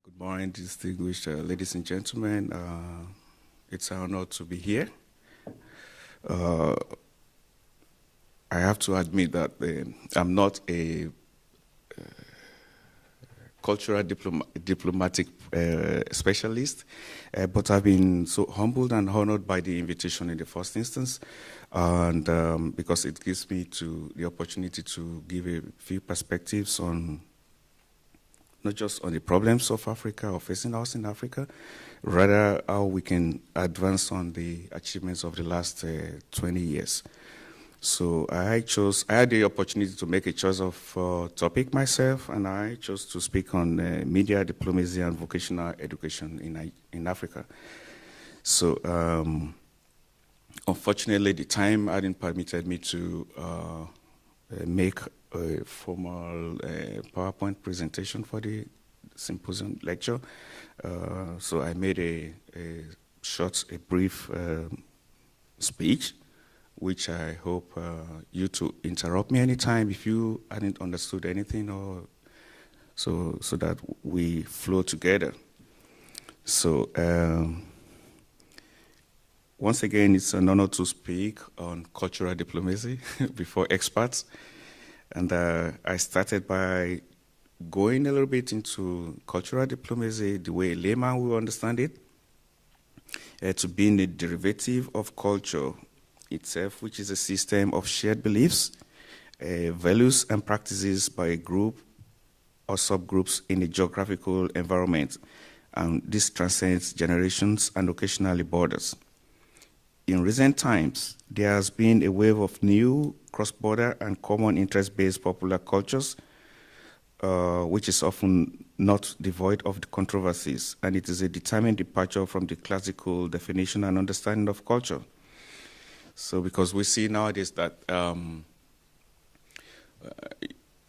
Good morning, distinguished ladies and gentlemen. It's an honor to be here. Uh, I have to admit that I'm not a cultural diplomatic specialist, but I've been so humbled and honored by the invitation in the first instance, and because it gives me the opportunity to give a few perspectives on not just on the problems of Africa or facing us in Africa, rather how we can advance on the achievements of the last 20 years. So I had the opportunity to make a choice of topic myself, and I chose to speak on media diplomacy and vocational education in Africa. So unfortunately, the time hadn't permitted me to make a formal PowerPoint presentation for the symposium lecture. So I made a brief speech, which I hope you to interrupt me anytime if you hadn't understood anything, or so that we flow together. So once again, it's an honor to speak on cultural diplomacy before experts. And I started by going a little bit into cultural diplomacy, the way a layman will understand it, to being a derivative of culture itself, which is a system of shared beliefs, values, and practices by a group or subgroups in a geographical environment. And this transcends generations and occasionally borders. In recent times, there has been a wave of new cross-border and common interest-based popular cultures, which is often not devoid of the controversies, and it is a determined departure from the classical definition and understanding of culture. So because we see nowadays that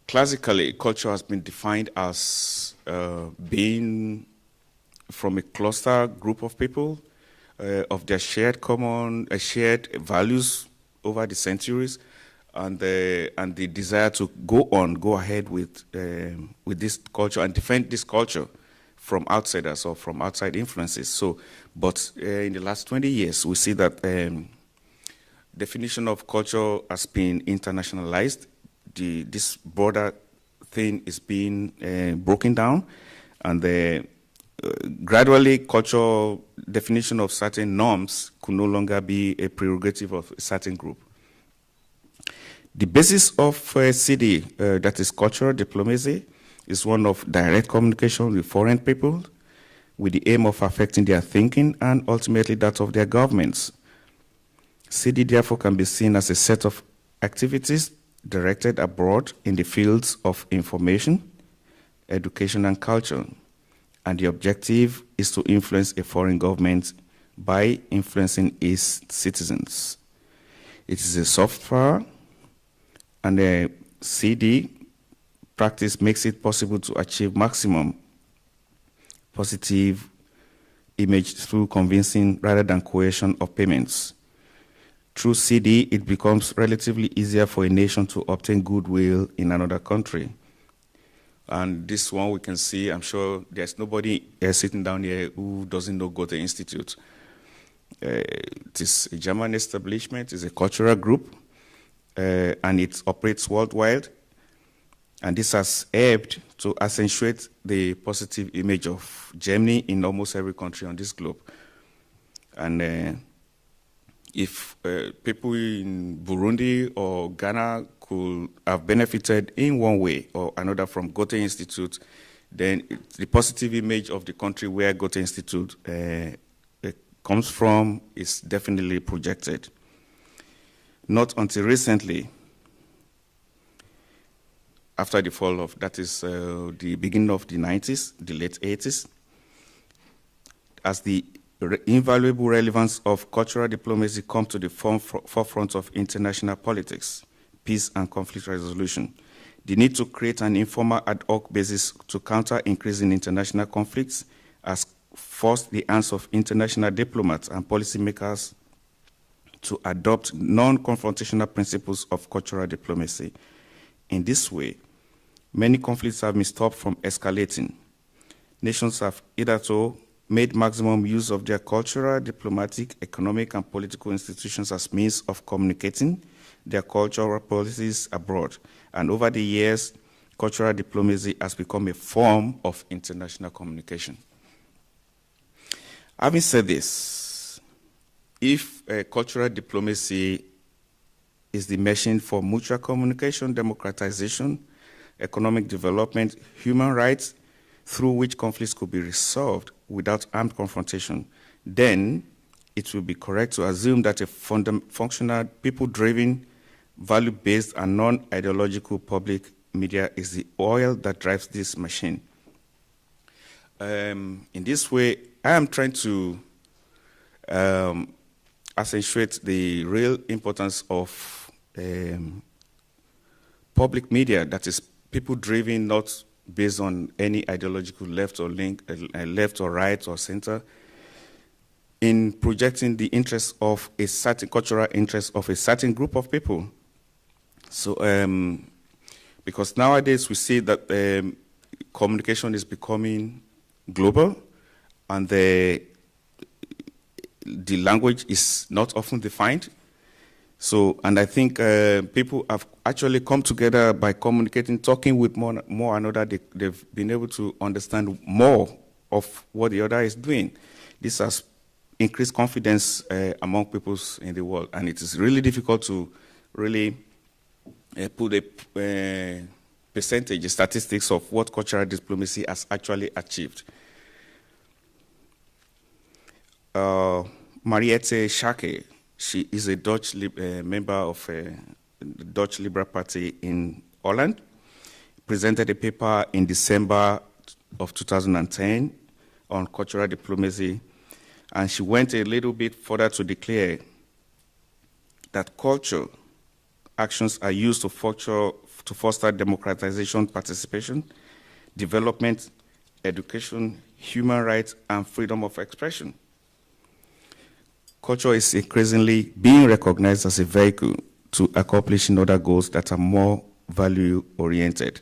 classically, culture has been defined as being from a cluster group of people, of their shared values over the centuries, and the desire to go ahead with this culture and defend this culture from outsiders or from outside influences. So, but in the last 20 years, we see that definition of culture has been internationalized. This broader thing is being broken down, and gradually, cultural definition of certain norms could no longer be a prerogative of a certain group. The basis of CD, that is cultural diplomacy, is one of direct communication with foreign people with the aim of affecting their thinking and ultimately that of their governments. CD, therefore, can be seen as a set of activities directed abroad in the fields of information, education, and culture. And the objective is to influence a foreign government by influencing its citizens. It is a soft power, and a CD practice makes it possible to achieve maximum positive image through convincing rather than coercion of payments. Through CD, it becomes relatively easier for a nation to obtain goodwill in another country. And this one we can see, I'm sure there's nobody sitting down here who doesn't know Goethe Institute. It is a German establishment, it's a cultural group, and it operates worldwide. And this has helped to accentuate the positive image of Germany in almost every country on this globe. And if people in Burundi or Ghana could have benefited in one way or another from Goethe Institute, then the positive image of the country where Goethe Institute comes from is definitely projected. Not until recently, after the fall of, that is the beginning of the 90s, the late 80s, as the invaluable relevance of cultural diplomacy come to the forefront of international politics, peace and conflict resolution. The need to create an informal ad hoc basis to counter increasing international conflicts has forced the hands of international diplomats and policymakers to adopt non-confrontational principles of cultural diplomacy. In this way, many conflicts have been stopped from escalating. Nations have hitherto made maximum use of their cultural, diplomatic, economic, and political institutions as means of communicating their cultural policies abroad. And over the years, cultural diplomacy has become a form of international communication. Having said this, if cultural diplomacy is the machine for mutual communication, democratization, economic development, human rights, through which conflicts could be resolved without armed confrontation, then it will be correct to assume that a functional, people-driven, value-based, and non-ideological public media is the oil that drives this machine. In this way, I am trying to accentuate the real importance of public media that is people-driven, not based on any ideological left or right or center, in projecting the interests of a certain cultural interest of a certain group of people. So, because nowadays we see that communication is becoming global, and the language is not often defined. So, and I think people have actually come together by communicating, talking with more another. They've been able to understand more of what the other is doing. This has increased confidence among peoples in the world, and it is really difficult to really put a percentage, statistics of what cultural diplomacy has actually achieved. Mariette Schaake, she is a Dutch member of the Dutch Liberal Party in Holland, presented a paper in December of 2010 on cultural diplomacy, and she went a little bit further to declare that culture actions are used to foster democratization, participation, development, education, human rights, and freedom of expression. Culture is increasingly being recognized as a vehicle to accomplishing other goals that are more value-oriented.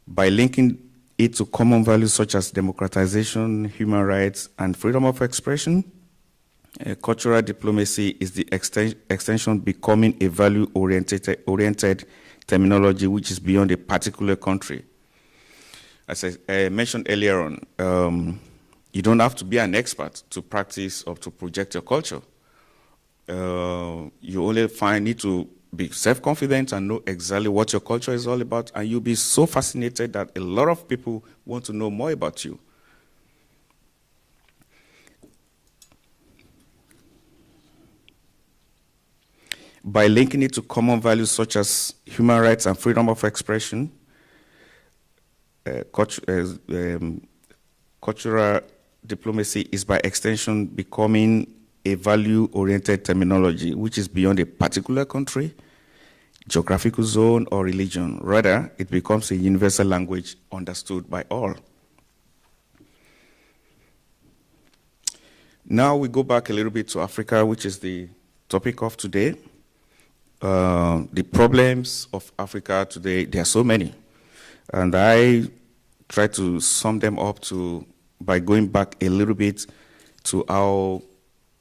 By linking it to common values such as democratization, human rights, and freedom of expression, cultural diplomacy is the extension becoming a value-oriented terminology which is beyond a particular country. As I mentioned earlier on, you don't have to be an expert to practice or to project your culture. You only need to be self-confident and know exactly what your culture is all about, and you'll be so fascinated that a lot of people want to know more about you. By linking it to common values such as human rights and freedom of expression, cultural diplomacy is by extension becoming a value-oriented terminology which is beyond a particular country, geographical zone, or religion. Rather, it becomes a universal language understood by all. Now we go back a little bit to Africa, which is the topic of today. The problems of Africa today, there are so many. And I try to sum them up by going back a little bit to how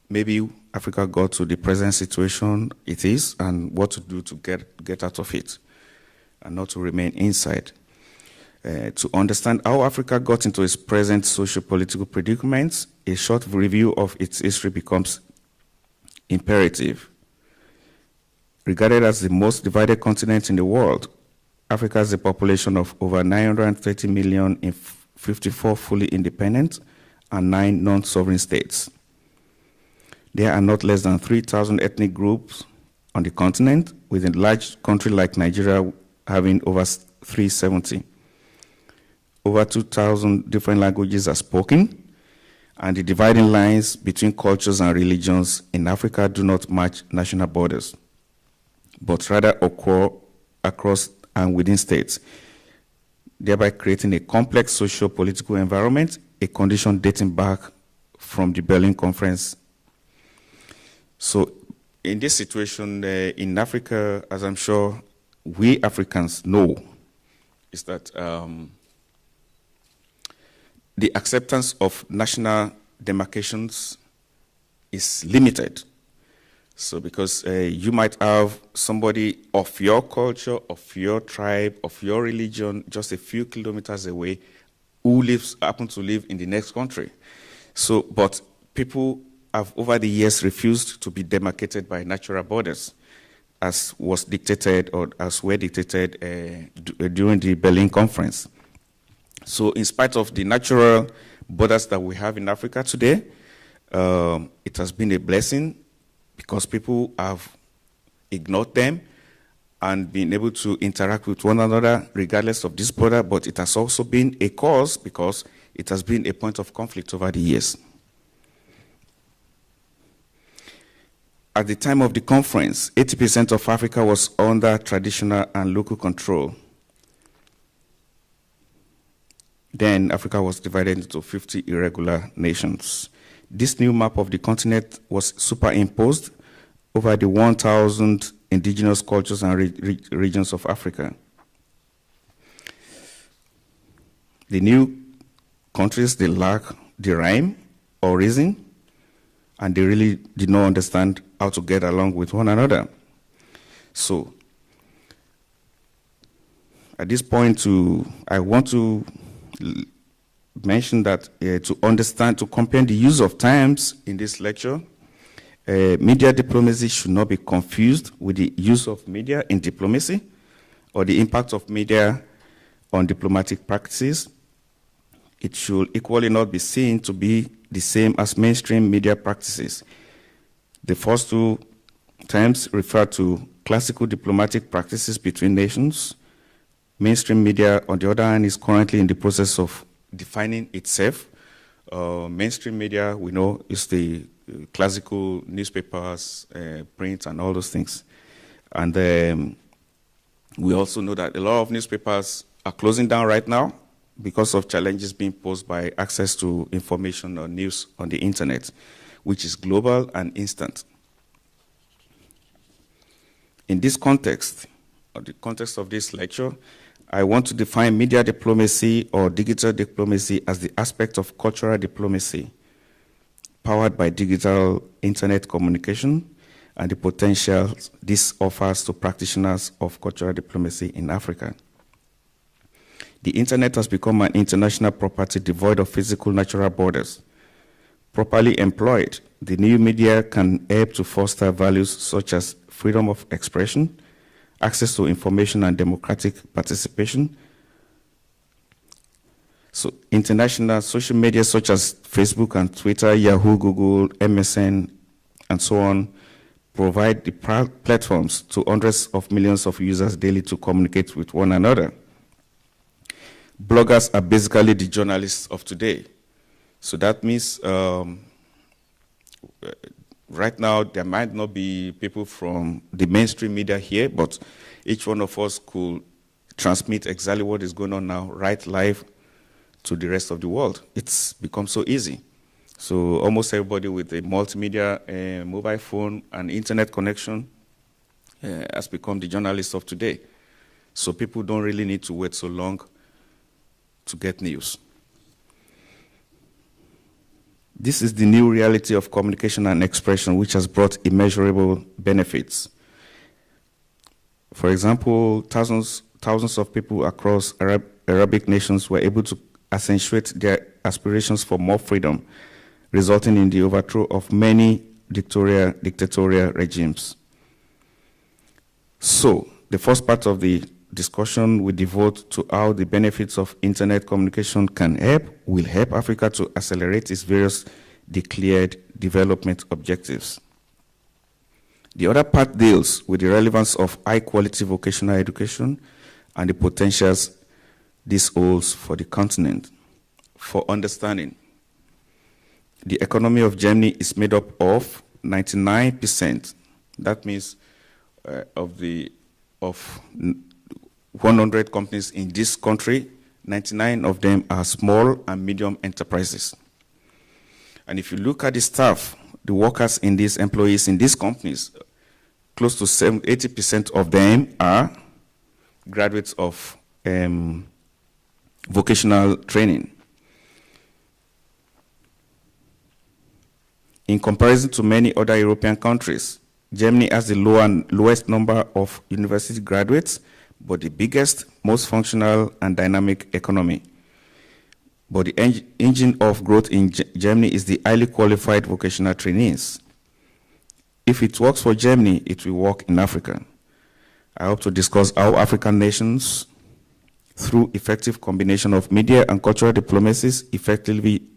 maybe Africa got to the present situation it is and what to do to get out of it and not to remain inside. To understand how Africa got into its present socio-political predicaments, a short review of its history becomes imperative. Regarded as the most divided continent in the world, Africa has a population of over 930 million in 54 fully independent and 9 non-sovereign states. There are not less than 3,000 ethnic groups on the continent, with a large country like Nigeria having over 370. Over 2,000 different languages are spoken, and the dividing lines between cultures and religions in Africa do not match national borders, but rather occur across and within states, thereby creating a complex socio-political environment, a condition dating back from the Berlin Conference. So in this situation in Africa, as I'm sure we Africans know, is that the acceptance of national demarcations is limited. So because you might have somebody of your culture, of your tribe, of your religion, just a few kilometers away, who happen to live in the next country. So, but people have over the years refused to be demarcated by natural borders, as was dictated or as were dictated during the Berlin Conference. So in spite of the natural borders that we have in Africa today, it has been a blessing because people have ignored them and been able to interact with one another regardless of this border, but it has also been a cause because it has been a point of conflict over the years. At the time of the conference, 80% of Africa was under traditional and local control. Then Africa was divided into 50 irregular nations. This new map of the continent was superimposed over the 1,000 indigenous cultures and regions of Africa. The new countries, they lack the rhyme or reason, and they really did not understand how to get along with one another. So, at this point, I want to mention that to understand, to compare the use of terms in this lecture, media diplomacy should not be confused with the use of media in diplomacy or the impact of media on diplomatic practices. It should equally not be seen to be the same as mainstream media practices. The first two terms refer to classical diplomatic practices between nations. Mainstream media, on the other hand, is currently in the process of defining itself. Mainstream media, we know, is the classical newspapers, print, and all those things. And we also know that a lot of newspapers are closing down right now because of challenges being posed by access to information or news on the internet, which is global and instant. In this context, or the context of this lecture, I want to define media diplomacy or digital diplomacy as the aspect of cultural diplomacy powered by digital internet communication and the potential this offers to practitioners of cultural diplomacy in Africa. The internet has become an international property devoid of physical natural borders. Properly employed, the new media can help to foster values such as freedom of expression, access to information and democratic participation. So international social media such as Facebook and Twitter, Yahoo, Google, MSN, and so on provide the platforms to hundreds of millions of users daily to communicate with one another. Bloggers are basically the journalists of today. So that means right now there might not be people from the mainstream media here, but each one of us could transmit exactly what is going on now, right live to the rest of the world. It's become so easy. So almost everybody with a multimedia, mobile phone, and internet connection has become the journalists of today. So people don't really need to wait so long to get news. This is the new reality of communication and expression, which has brought immeasurable benefits. For example, thousands of people across Arabic nations were able to accentuate their aspirations for more freedom, resulting in the overthrow of many dictatorial regimes. So, the first part of the discussion we devote to how the benefits of internet communication will help Africa to accelerate its various declared development objectives. The other part deals with the relevance of high-quality vocational education and the potentials this holds for the continent. For understanding, the economy of Germany is made up of 99%. That means of 100 companies in this country, 99 of them are small and medium enterprises. And if you look at the staff, the workers in these employees in these companies, close to 80% of them are graduates of vocational training. In comparison to many other European countries, Germany has the lowest number of university graduates, but the biggest, most functional and dynamic economy. But the engine of growth in Germany is the highly qualified vocational trainees. If it works for Germany, it will work in Africa. I hope to discuss how African nations, through effective combination of media and cultural diplomacies, effectively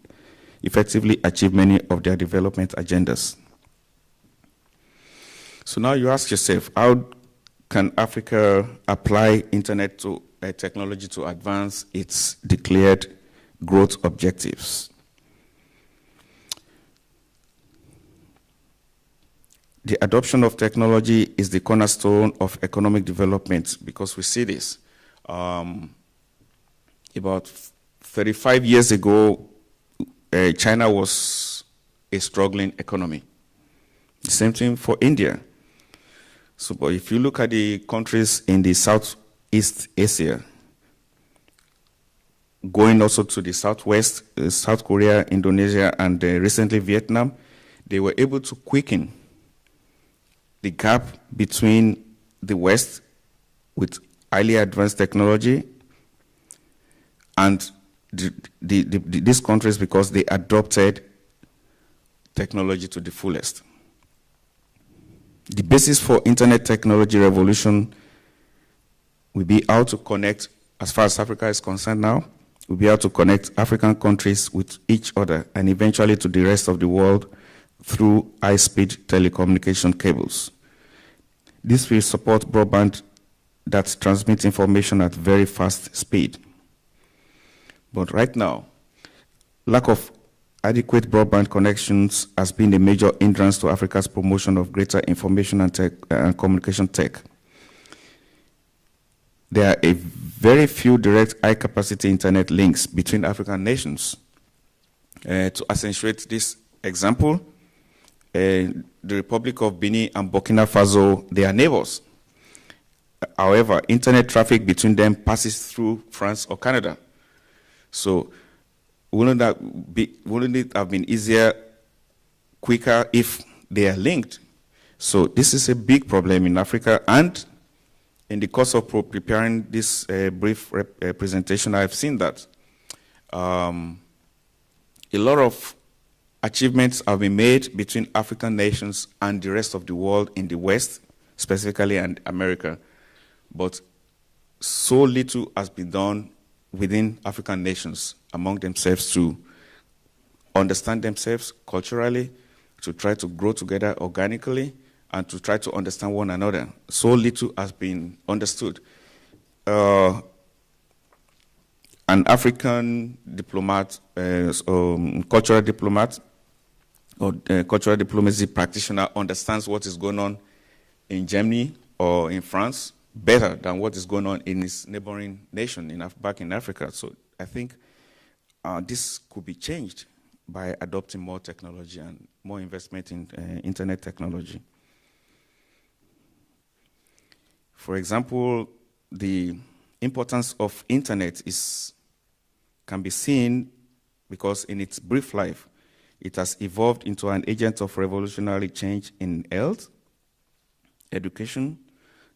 achieve many of their development agendas. So now you ask yourself, how can Africa apply internet to technology to advance its declared growth objectives? The adoption of technology is the cornerstone of economic development, because we see this. About 35 years ago, China was a struggling economy. The same thing for India. So, but if you look at the countries in the Southeast Asia, going also to the Southwest, South Korea, Indonesia, and recently Vietnam, they were able to quicken the gap between the West with highly advanced technology and these countries, because they adopted technology to the fullest. The basis for internet technology revolution will be how to connect, as far as Africa is concerned now, will be how to connect African countries with each other and eventually to the rest of the world through high-speed telecommunication cables. This will support broadband that transmits information at very fast speed. But right now, lack of adequate broadband connections has been a major hindrance to Africa's promotion of greater information and communication tech. There are a very few direct high-capacity internet links between African nations. To accentuate this example, the Republic of Benin and Burkina Faso, they are neighbors. However, internet traffic between them passes through France or Canada. So wouldn't it have been easier, quicker if they are linked? So this is a big problem in Africa, and in the course of preparing this brief presentation, I've seen that a lot of achievements have been made between African nations and the rest of the world in the West, specifically, and America. But so little has been done within African nations among themselves to understand themselves culturally, to try to grow together organically, and to try to understand one another. So little has been understood. An African diplomat, cultural diplomat, or cultural diplomacy practitioner understands what is going on in Germany or in France better than what is going on in his neighboring nation back in Africa. So I think this could be changed by adopting more technology and more investment in internet technology. For example, the importance of internet can be seen because in its brief life, it has evolved into an agent of revolutionary change in health, education,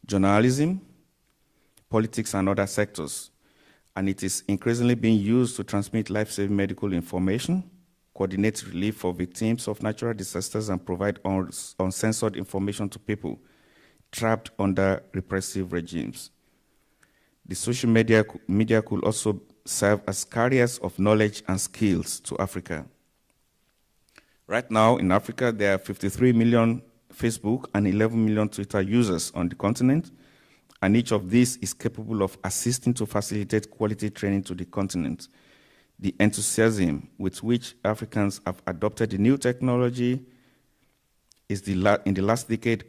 journalism, politics, and other sectors. And it is increasingly being used to transmit life-saving medical information, coordinate relief for victims of natural disasters, and provide uncensored information to people trapped under repressive regimes. The social media could also serve as carriers of knowledge and skills to Africa. Right now in Africa, there are 53 million Facebook and 11 million Twitter users on the continent, and each of these is capable of assisting to facilitate quality training to the continent. The enthusiasm with which Africans have adopted the new technology in the last decade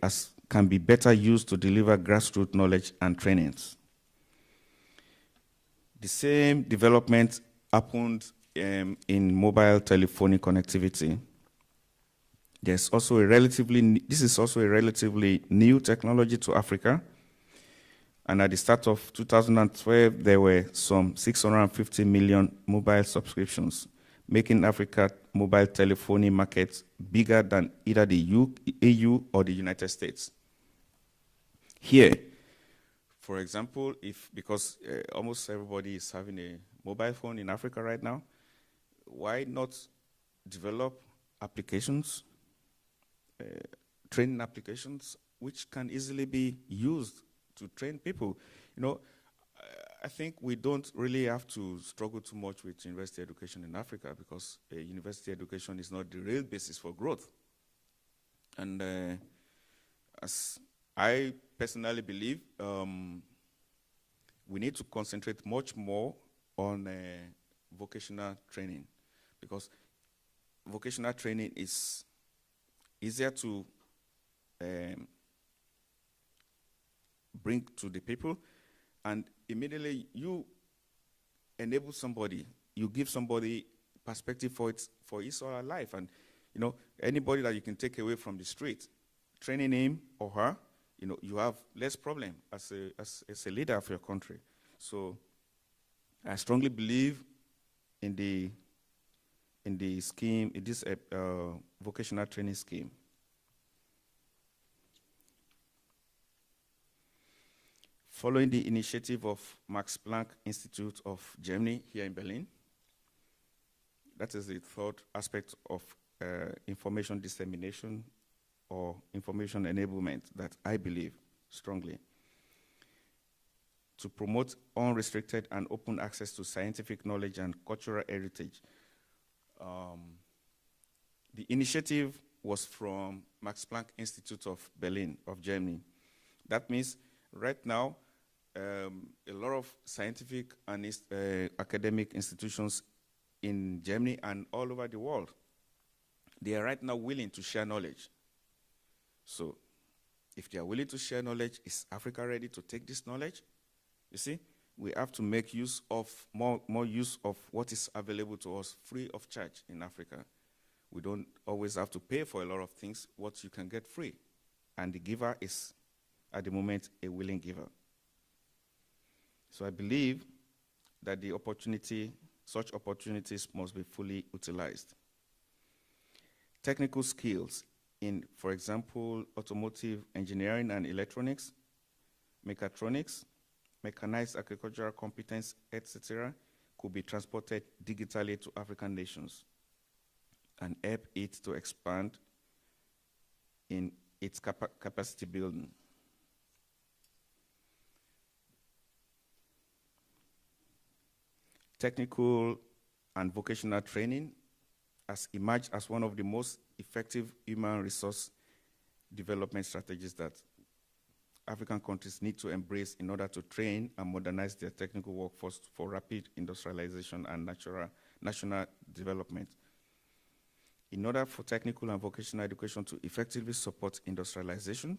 can be better used to deliver grassroots knowledge and trainings. The same development happened in mobile telephony connectivity. This is also a relatively new technology to Africa. And at the start of 2012, there were some 650 million mobile subscriptions. making Africa mobile telephony market bigger than either the EU or the United States. Here, for example, because almost everybody is having a mobile phone in Africa right now, why not develop applications, training applications, which can easily be used to train people? You know, I think we don't really have to struggle too much with university education in Africa, because university education is not the real basis for growth. And as I personally believe, we need to concentrate much more on vocational training, because vocational training is easier to bring to the people, and immediately you enable somebody, you give somebody perspective for his or her life. And you know, anybody that you can take away from the street, training him or her, you know, you have less problem as a leader of your country. So I strongly believe in the scheme, in this vocational training scheme. Following the initiative of Max Planck Institute of Germany here in Berlin, that is the third aspect of information dissemination or information enablement that I believe strongly. To promote unrestricted and open access to scientific knowledge and cultural heritage. The initiative was from Max Planck Institute of Berlin, of Germany. That means right now, a lot of scientific and academic institutions in Germany and all over the world, they are right now willing to share knowledge. So if they are willing to share knowledge, is Africa ready to take this knowledge? You see, we have to make use of more use of what is available to us free of charge in Africa. We don't always have to pay for a lot of things, what you can get free. And the giver is, at the moment, a willing giver. So I believe that such opportunities must be fully utilized. Technical skills in, for example, automotive engineering and electronics, mechatronics, mechanized agricultural competence, etc., could be transported digitally to African nations and help it to expand in its capacity building. Technical and vocational training has emerged as one of the most effective human resource development strategies that African countries need to embrace in order to train and modernize their technical workforce for rapid industrialization and national development. In order for technical and vocational education to effectively support industrialization,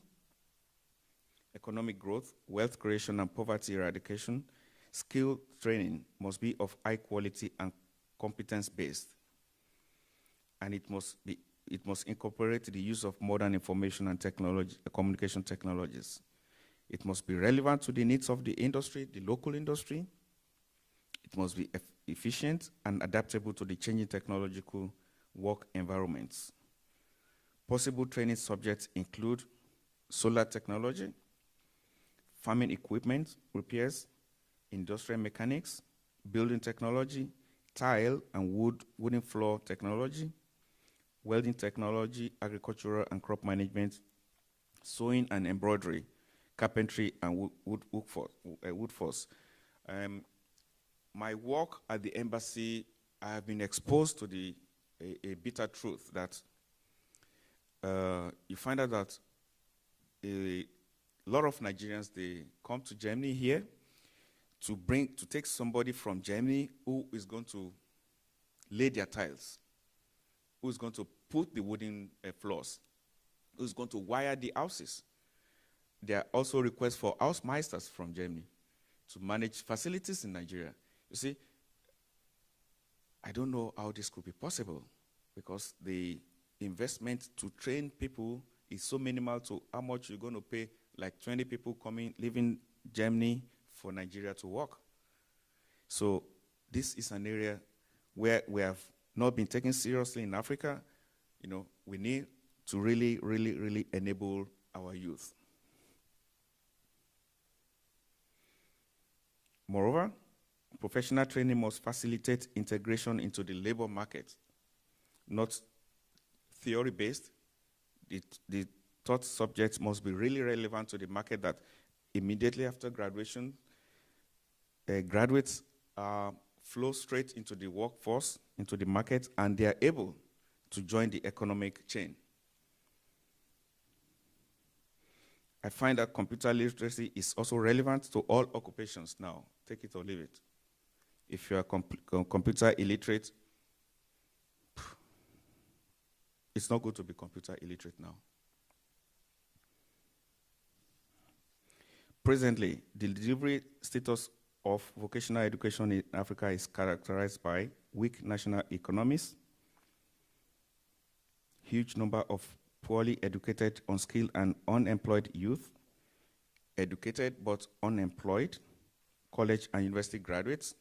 economic growth, wealth creation, and poverty eradication, skill training must be of high quality and competence-based, and it must incorporate the use of modern information and communication technologies. It must be relevant to the needs of the industry, the local industry. It must be efficient and adaptable to the changing technological work environments. Possible training subjects include solar technology, farming equipment repairs, industrial mechanics, building technology, tile and wooden floor technology, welding technology, agricultural and crop management, sewing and embroidery, carpentry and woodforce. My work at the embassy, I have been exposed to a bitter truth that you find out that a lot of Nigerians, they come to Germany here to take somebody from Germany who is going to lay their tiles, who is going to put the wooden floors, who is going to wire the houses. There are also requests for housemeisters from Germany to manage facilities in Nigeria. You see, I don't know how this could be possible, because the investment to train people is so minimal to how much you're going to pay, like 20 people leaving Germany for Nigeria to work. So this is an area where we have not been taken seriously in Africa. We need to really, really, really enable our youth. Moreover, professional training must facilitate integration into the labor market, not theory-based. The taught subjects must be really relevant to the market, that immediately after graduation, graduates flow straight into the workforce, into the market, and they are able to join the economic chain. I find that computer literacy is also relevant to all occupations now. Take it or leave it. If you are computer illiterate, it's not good to be computer illiterate now. Presently, the delivery status of vocational education in Africa is characterized by weak national economies, huge number of poorly educated, unskilled, and unemployed youth, educated but unemployed, college and university graduates.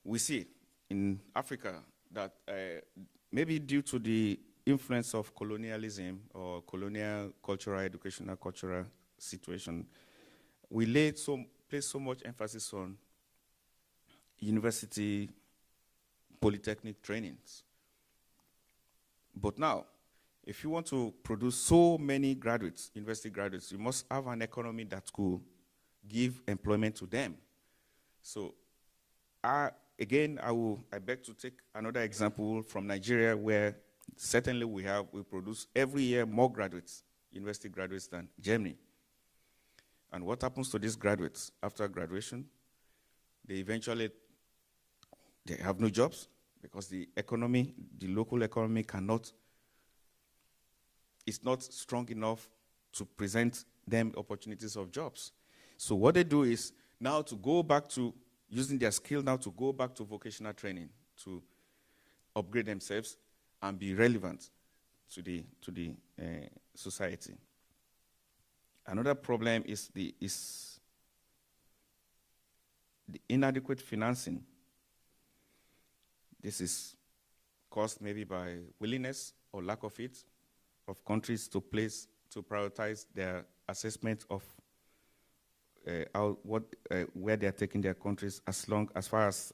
We see in Africa that maybe due to the influence of colonialism or colonial cultural, educational, cultural situation, we place so much emphasis on university, polytechnic trainings. But now, if you want to produce so many graduates, university graduates, you must have an economy that could give employment to them. So, I beg to take another example from Nigeria, where certainly we produce every year more graduates, university graduates, than Germany. And what happens to these graduates after graduation? They have no jobs, because the local economy is not strong enough to present them opportunities of jobs. So what they do is now to go back to using their skill now to go back to vocational training, to upgrade themselves and be relevant to the society. Another problem is the inadequate financing. This is caused maybe by willingness or lack of it of countries to prioritize their assessment of where they are taking their countries as far as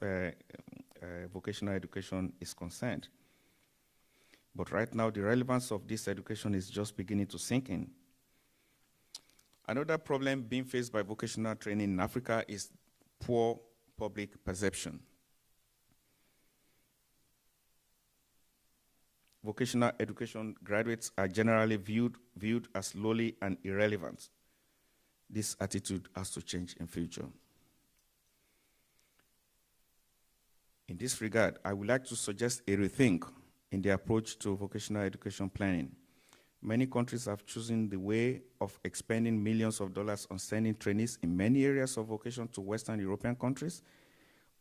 vocational education is concerned. But right now, the relevance of this education is just beginning to sink in. Another problem being faced by vocational training in Africa is poor public perception. Vocational education graduates are generally viewed as lowly and irrelevant. This attitude has to change in future. In this regard, I would like to suggest a rethink in the approach to vocational education planning. Many countries have chosen the way of expending millions of dollars on sending trainees in many areas of vocation to Western European countries,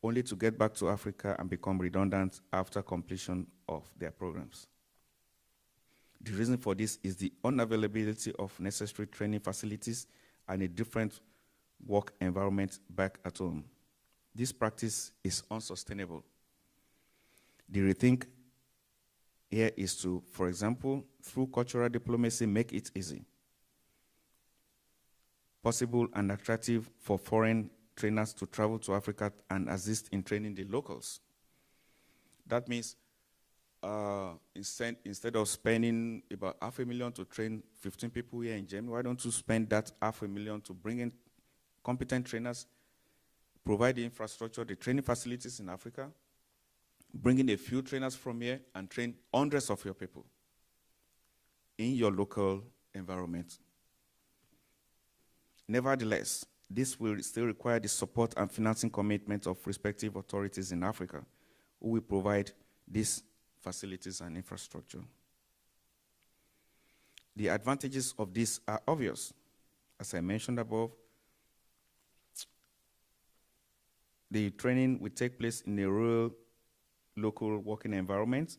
only to get back to Africa and become redundant after completion of their programs. The reason for this is the unavailability of necessary training facilities and a different work environment back at home. This practice is unsustainable. The rethink here is to, for example, through cultural diplomacy, make it easy, possible and attractive for foreign trainers to travel to Africa and assist in training the locals. That means instead of spending about $500,000 to train 15 people here in Germany, why don't you spend that $500,000 to bring in competent trainers, provide the infrastructure, the training facilities in Africa, bring in a few trainers from here and train hundreds of your people in your local environment. Nevertheless, this will still require the support and financing commitment of respective authorities in Africa, who will provide these facilities and infrastructure. The advantages of this are obvious. As I mentioned above, the training will take place in a rural, local working environment,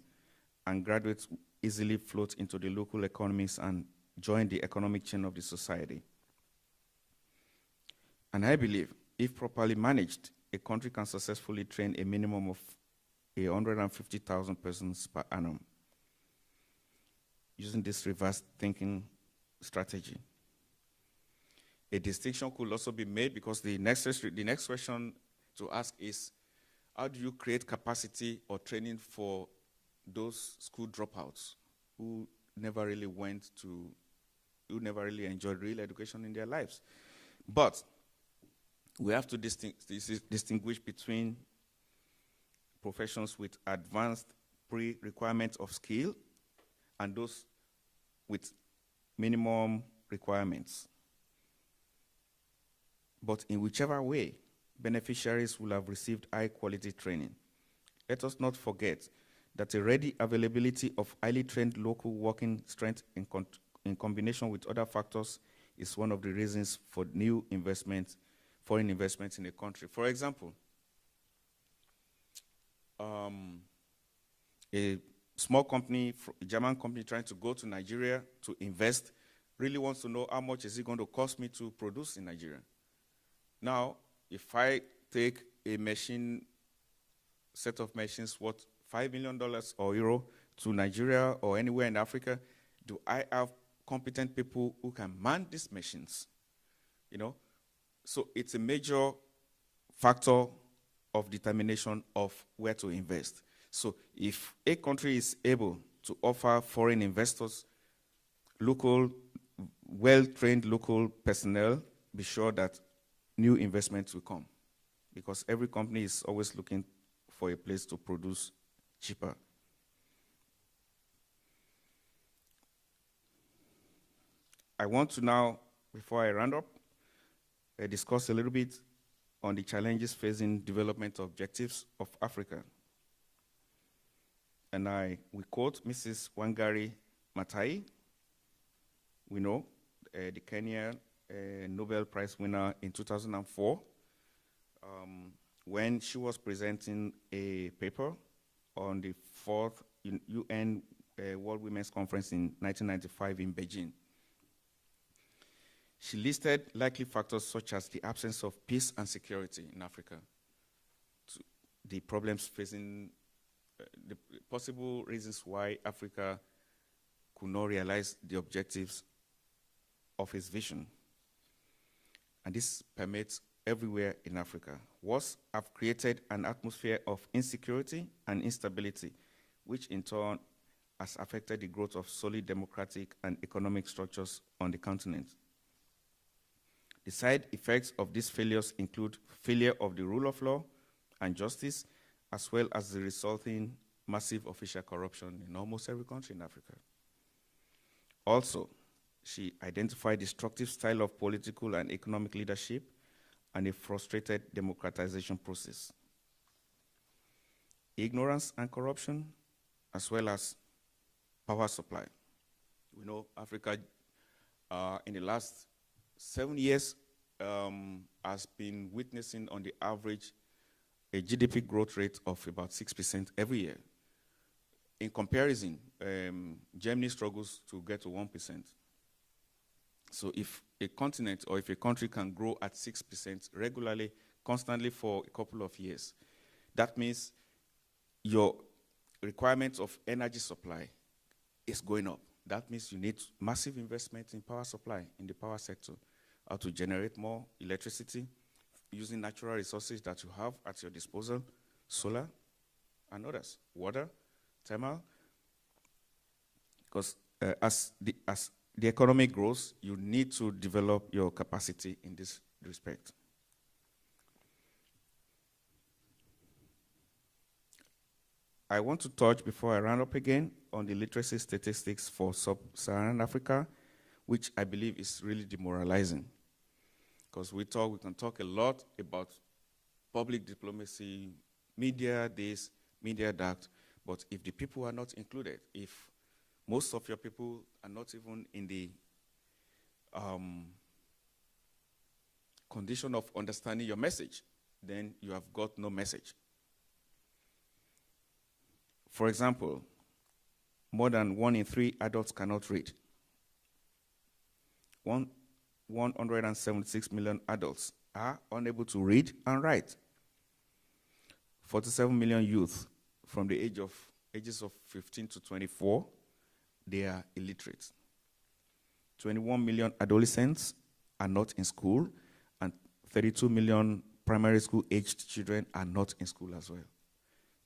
and graduates easily float into the local economies and join the economic chain of the society. And I believe, if properly managed, a country can successfully train a minimum of 150,000 persons per annum using this reverse thinking strategy. A distinction could also be made because the next question to ask is, how do you create capacity or training for those school dropouts who never really enjoyed real education in their lives? But we have to distinguish between professions with advanced pre-requirements of skill and those with minimum requirements. But in whichever way, beneficiaries will have received high-quality training. Let us not forget that a ready availability of highly trained local working strength in combination with other factors is one of the reasons for new investments, foreign investments in a country. For example, a small company, a German company trying to go to Nigeria to invest, really wants to know how much is it going to cost me to produce in Nigeria. Now, if I take a set of machines worth $5 million or euro to Nigeria or anywhere in Africa, do I have competent people who can man these machines? You know, so it's a major factor of determination of where to invest. So if a country is able to offer foreign investors local, well-trained local personnel, be sure that new investments will come, because every company is always looking for a place to produce cheaper. I want to now, before I round up, discuss a little bit on the challenges facing development objectives of Africa. And we quote Mrs. Wangari Maathai. We know the Kenyan Nobel Prize winner in 2004, when she was presenting a paper on the 4th UN World Women's Conference in 1995 in Beijing. She listed likely factors such as the absence of peace and security in Africa, the problems facing, the possible reasons why Africa could not realize the objectives of its vision. And this permeates everywhere in Africa. Wars have created an atmosphere of insecurity and instability, which in turn has affected the growth of solid democratic and economic structures on the continent. The side effects of these failures include failure of the rule of law and justice, as well as the resulting massive official corruption in almost every country in Africa. Also, she identified destructive style of political and economic leadership and a frustrated democratization process. Ignorance and corruption, as well as power supply. We know Africa, in the last 7 years, has been witnessing on the average a GDP growth rate of about 6% every year. In comparison, Germany struggles to get to 1%. So if a continent or if a country can grow at 6% regularly, constantly for a couple of years, that means your requirement of energy supply is going up. That means you need massive investment in power supply, in the power sector, how to generate more electricity using natural resources that you have at your disposal, solar and others, water, thermal. Because as the economy grows, you need to develop your capacity in this respect. I want to touch, before I round up again, on the literacy statistics for sub-Saharan Africa, which I believe is really demoralizing. Because we can talk a lot about public diplomacy, media this, media that, but if the people are not included, if most of your people are not even in the condition of understanding your message, then you have got no message. For example, more than 1 in 3 adults cannot read. 176 million adults are unable to read and write. 47 million youth from the ages of 15 to 24, they are illiterate. 21 million adolescents are not in school, and 32 million primary school aged children are not in school as well.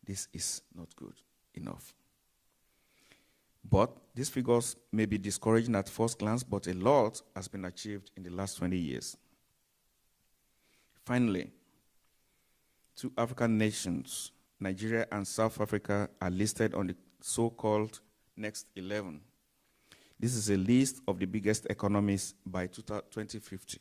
This is not good enough. But these figures may be discouraging at first glance, but a lot has been achieved in the last 20 years. Finally, two African nations, Nigeria and South Africa, are listed on the so-called Next 11. This is a list of the biggest economies by 2050.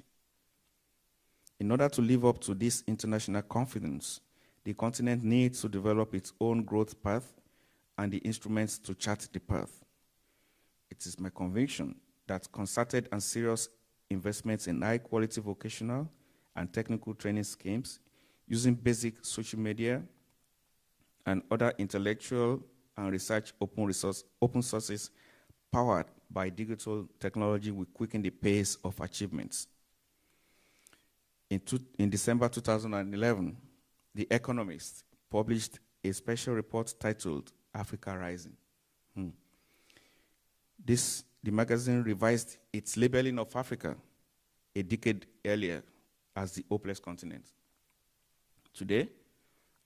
In order to live up to this international confidence, the continent needs to develop its own growth path and the instruments to chart the path. It is my conviction that concerted and serious investments in high-quality vocational and technical training schemes using basic social media and other intellectual and research open sources powered by digital technology will quicken the pace of achievements. In December 2011, The Economist published a special report titled Africa Rising. The magazine revised its labeling of Africa a decade earlier as the hopeless continent. Today,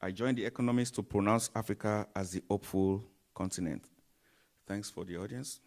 I join The Economist to pronounce Africa as the hopeful continent. Thanks for the audience.